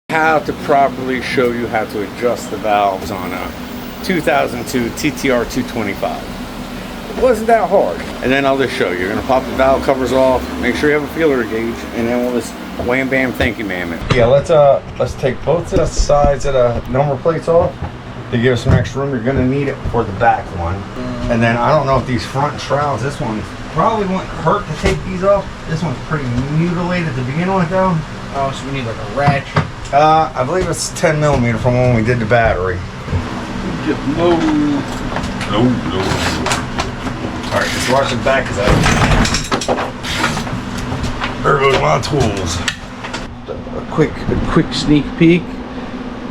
How to properly show you how to adjust the valves on a 2002 TTR 225. It wasn't that hard. And then I'll just show you. You're gonna pop the valve covers off, make sure you have a feeler gauge, and then we'll just wham bam thank you ma'am it. Yeah, let's take both the sides of the number plates off to give us some extra room. You're gonna need it for the back one. And then I don't know if these front shrouds, this one probably wouldn't hurt to take these off. This one's pretty mutilated to begin with though. Oh, so we need like a ratchet. I believe it's 10 millimeter from when we did the battery. No. All right, just watch the back because there goes Mutt Tools. A quick sneak peek.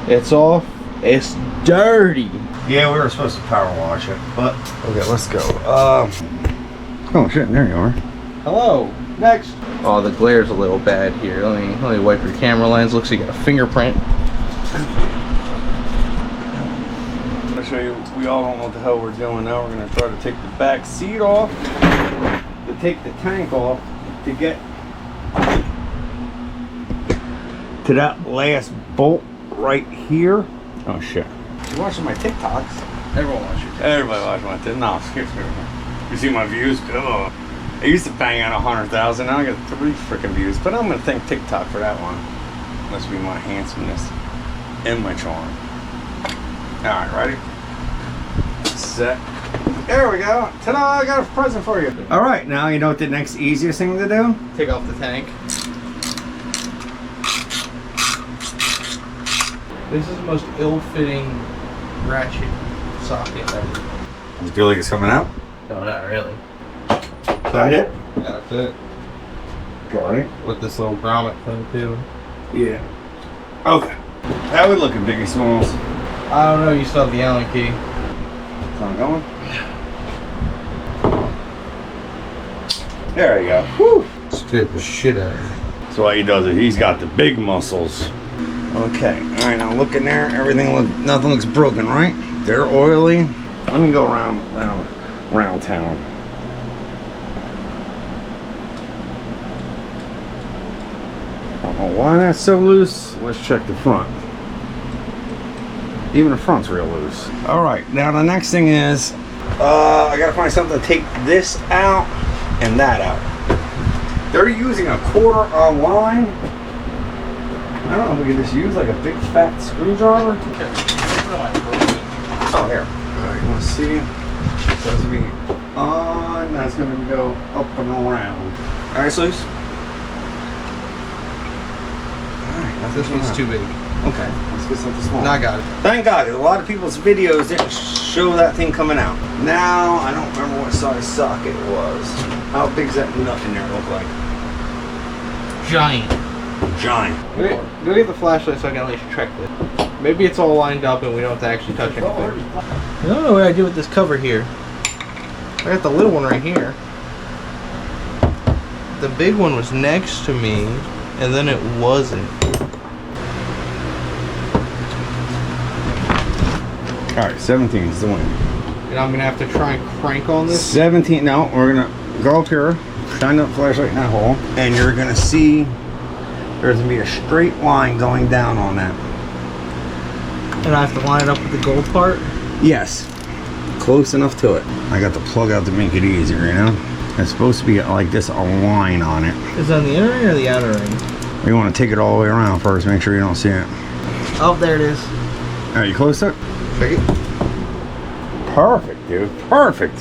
It's off. It's dirty. Yeah, we were supposed to power wash it, but okay, let's go. Oh shit, there you are. Hello. Next. Oh, the glare's a little bad here. Let me wipe your camera lens. Looks like you got a fingerprint. I'll show you. We all don't know what the hell we're doing now. We're gonna try to take the back seat off, to take the tank off, to get to that last bolt right here. Oh shit! You watching my TikToks? Everyone watches your TikToks. Everybody watching my TikToks. No, excuse me. You see my views? Oh. I used to bang out 100,000. Now I got 3 freaking views. But I'm gonna thank TikTok for that one. Must be my handsomeness and my charm. All right, ready? Set. There we go. Ta-da! I got a present for you. All right, now you know what the next easiest thing to do? Take off the tank. This is the most ill-fitting ratchet socket ever. You feel like it's coming out? No, not really. Is that it? Yeah, that's it. Got it. With this little grommet thing too. Yeah. Okay. How we looking, Biggie Smalls? I don't know. You still have the Allen key. It's not going? There you go. Whew. Scared the shit out of me. So what he does is he's got the big muscles. Okay. All right. Now look in there. Nothing looks broken, right? They're oily. Let me go around town. I don't know why that's so loose. Let's check the front. Even the front's real loose. All right, now the next thing is, I gotta find something to take this out and that out. They're using a quarter online. I don't know if we could just use like a big fat screwdriver. Oh, here. All right, let's see. So it's gonna be on, that's gonna go up and around. All right, loose. This one's too big. Okay, let's get something small. I got it. Thank God, because a lot of people's videos didn't show that thing coming out. Now, I don't remember what size socket it was. How big's that nut in there look like? Giant. Giant. Go get the flashlight so I can at least check it. Maybe it's all lined up and we don't have to actually touch anything. I don't know what I do with this cover here. I got the little one right here. The big one was next to me, and then it wasn't. Alright, 17 is the win. And I'm gonna have to try and crank on this. 17, no, we're gonna go up here, shine the flashlight in that hole, and you're gonna see there's gonna be a straight line going down on that. And I have to line it up with the gold part? Yes, close enough to it. I got the plug out to make it easier, you know? It's supposed to be like this, a line on it. Is it on the inner ring or the outer ring? You want to take it all the way around first, make sure you don't see it. Oh, there it is. Alright, you close to it? Check it. Perfect, dude. Perfect.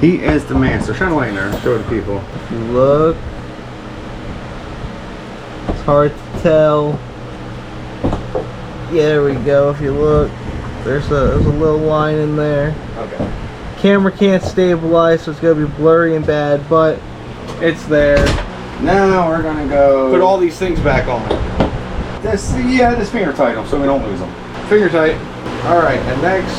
He is the master. Shine a light in there. Show it to people. Look. It's hard to tell. Yeah, there we go. If you look, there's a little line in there. Okay. Camera can't stabilize, so it's gonna be blurry and bad, but it's there. Now we're gonna go Put all these things back on. this. Yeah, this finger tight them so we don't lose them. Finger tight. All right, and next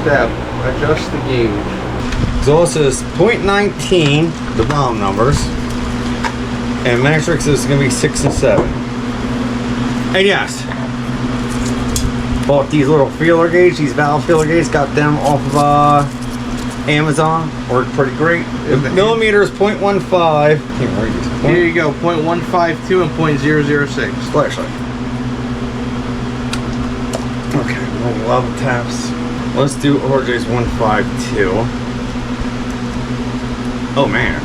step, adjust the gauge. So this is 0.19, the round numbers, and Matrix is gonna be 6 and 7. And yes, bought these little feeler gauges, these valve feeler gauges. Got them off of Amazon. Worked pretty great. Millimeter is 0.15. Here you go, 0.152 and 0.006. Flashlight. Okay, we'll love taps. Let's do RJ's 152. Oh man.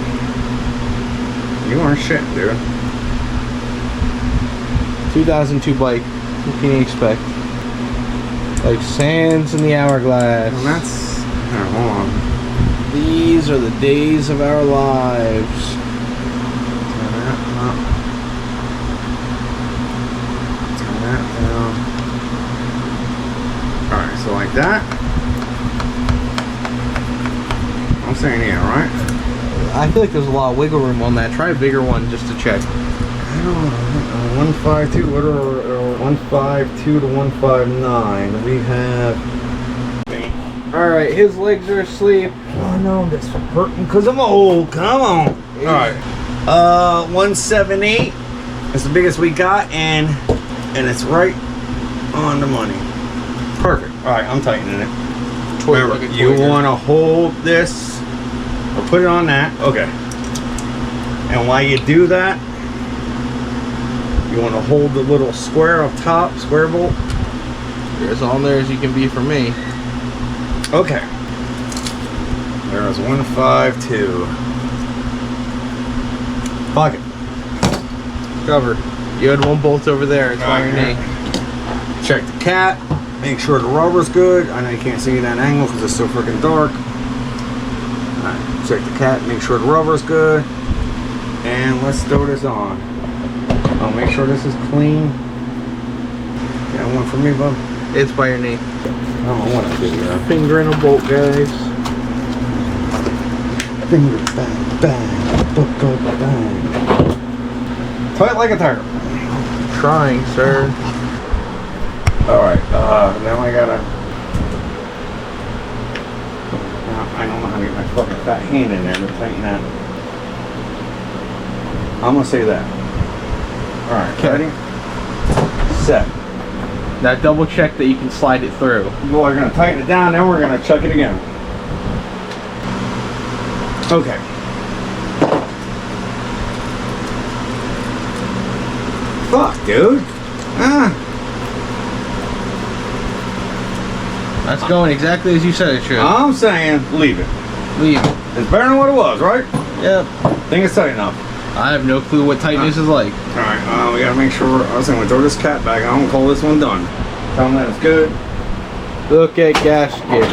You aren't shit, dude. 2002 bike. What can you expect? Like sands in the hourglass. Well, that's... Here, hold on. These are the days of our lives. Turn that up. Turn that down. Alright, so like that. I'm saying yeah, right? I feel like there's a lot of wiggle room on that. Try a bigger one just to check. I don't know. 152, what are 152 to 159? We have. Alright, his legs are asleep. Oh no, that's hurting because I'm old. Come on. Alright. 178 is the biggest we got, and it's right on the money. Perfect. Alright, I'm tightening it. Remember, you want to hold this or put it on that. Okay. And while you do that, you want to hold the little square up top, square bolt. You're as on there as you can be for me. Okay. There's 152. Pocket. Cover. You had one bolt over there. It's on your knee. Check the cat. Make sure the rubber's good. I know you can't see that angle because it's so freaking dark. Alright, check the cat. Make sure the rubber's good. And let's throw this on. I'll make sure this is clean. Got one for me, bub? It's by your knee. I don't know what I did here. Finger in a bolt, guys. Finger bang, bang, book up, bang. Tight like a tiger. Trying, sir. Alright, now I gotta... Now, I don't know how to get my fucking fat hand in there to tighten that. I'm gonna say that. Alright, ready? Set. Now double check that you can slide it through. Well, we're gonna tighten it down, then we're gonna chuck it again. Okay. Fuck, dude. That's going exactly as you said it should. I'm saying leave it. Leave it. It's better than what it was, right? Yep. Think it's tight enough. I have no clue what tightness is like. Alright, we gotta make sure. I was gonna throw this cat back. I'm gonna call this one done. Tell them that it's good. Look at gasket.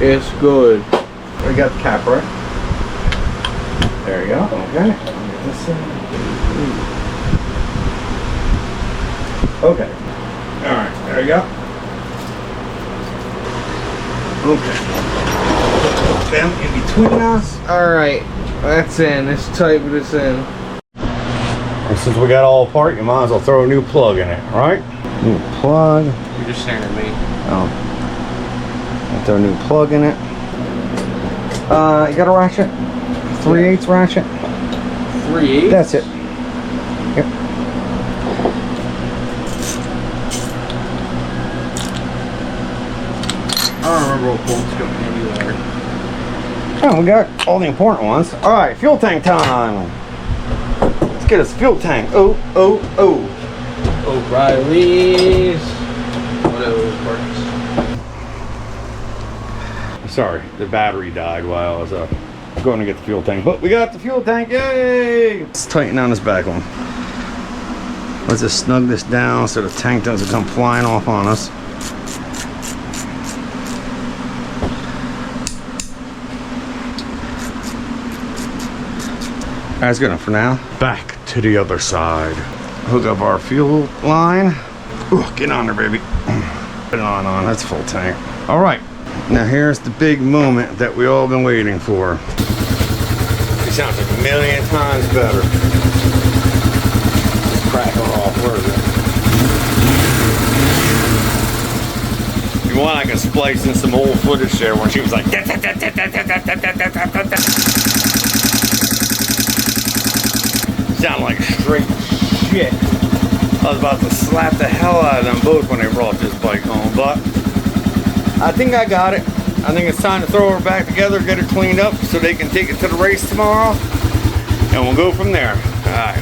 It's good. We got the cap right. There you go. Okay. I'll get this in. Okay. Alright, there you go. Okay. Them in between us. Alright, that's in. It's tight, but it's in. And since we got all apart, you might as well throw a new plug in it, right? New plug. You're just staring at me. Oh. I'll throw a new plug in it. You got a ratchet? 3/8 ratchet? 3/8? That's it. Yep. I don't remember what bolts go anywhere. Oh, we got all the important ones. Alright, fuel tank time. Let's get us fuel tank. Oh. O'Reilly's. Whatever those parts. Sorry, the battery died while I was going to get the fuel tank. But we got the fuel tank, yay! Let's tighten down this back one. Let's just snug this down so the tank doesn't come flying off on us. That's good enough for now. Back to the other side. Hook up our fuel line. Ooh, get on there, baby. Put it on. That's full tank. All right. Now here's the big moment that we all been waiting for. It sounds like a million times better. Crack her off. Where is it? You want, I can splice in some old footage there when she was like. Sound like straight shit. I was about to slap the hell out of them both when they brought this bike home, but I think I got it. I think it's time to throw her back together, get her cleaned up so they can take it to the race tomorrow, and we'll go from there. All right.